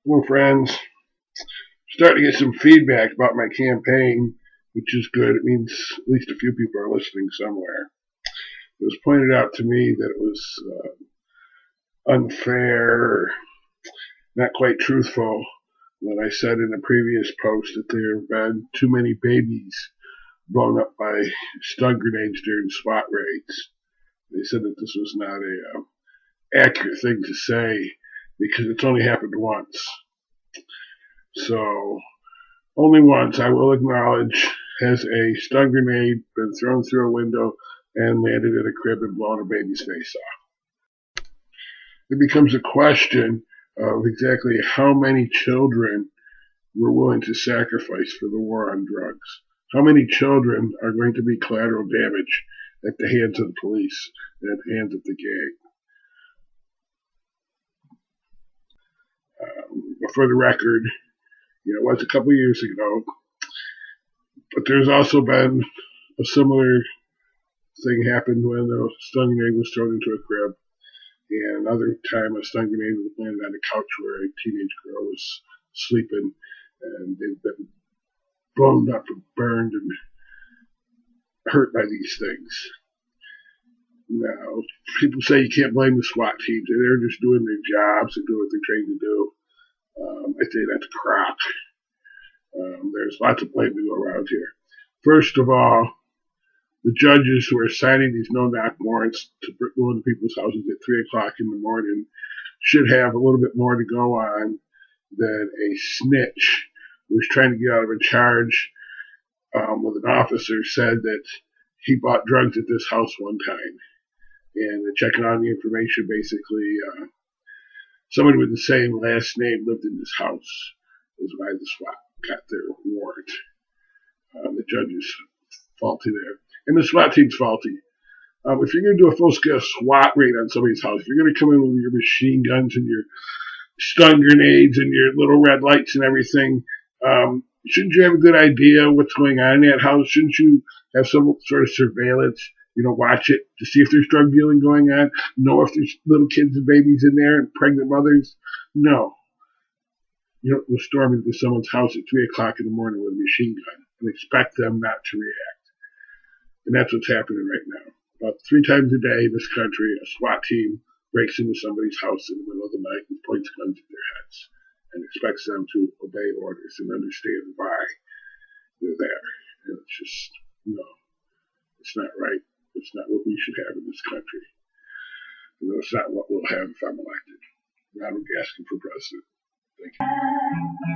Hello, friends. Starting to get some feedback about my campaign, which is good. It means at least a few people are listening somewhere. It was pointed out to me that it was unfair, not quite truthful, when I said in a previous post that there have been too many babies blown up by stun grenades during SWAT raids. They said that this was not a accurate thing to say because it's only happened once. So only once, I will acknowledge, has a stun grenade been thrown through a window and landed in a crib and blown a baby's face off. It becomes a question of exactly how many children we're willing to sacrifice for the war on drugs. How many children are going to be collateral damage at the hands of the police and at the hands of the gang? For the record, it was a couple years ago, but there's also been a similar thing happened when a stun grenade was thrown into a crib, and another time a stun grenade was landed on a couch where a teenage girl was sleeping, and they've been blown up and burned and hurt by these things. Now, people say you can't blame the SWAT teams. They're just doing their jobs and doing what they're trained to do. I say that's crap. There's lots of blame to go around here. First of all, the judges who are signing these no-knock warrants to go into people's houses at 3 o'clock in the morning should have a little bit more to go on than a snitch who was trying to get out of a charge with an officer said that he bought drugs at this house one time. And checking on the information, basically, somebody with the same last name lived in this house. Is why the SWAT got their warrant. The judge is faulty there. And the SWAT team's faulty. If you're going to do a full-scale SWAT raid on somebody's house, if you're going to come in with your machine guns and your stun grenades and your little red lights and everything, shouldn't you have a good idea what's going on in that house? Shouldn't you have some sort of surveillance? Watch it to see if there's drug dealing going on, know if there's little kids and babies in there and pregnant mothers. No. You don't go storm into someone's house at 3 o'clock in the morning with a machine gun and expect them not to react. And that's what's happening right now. About 3 times a day in this country, a SWAT team breaks into somebody's house in the middle of the night and points guns at their heads and expects them to obey orders and understand why they're there. And it's just, it's not right. It's not what we should have in this country. It's not what we'll have if I'm elected. Ronald Gascon for president. Thank you.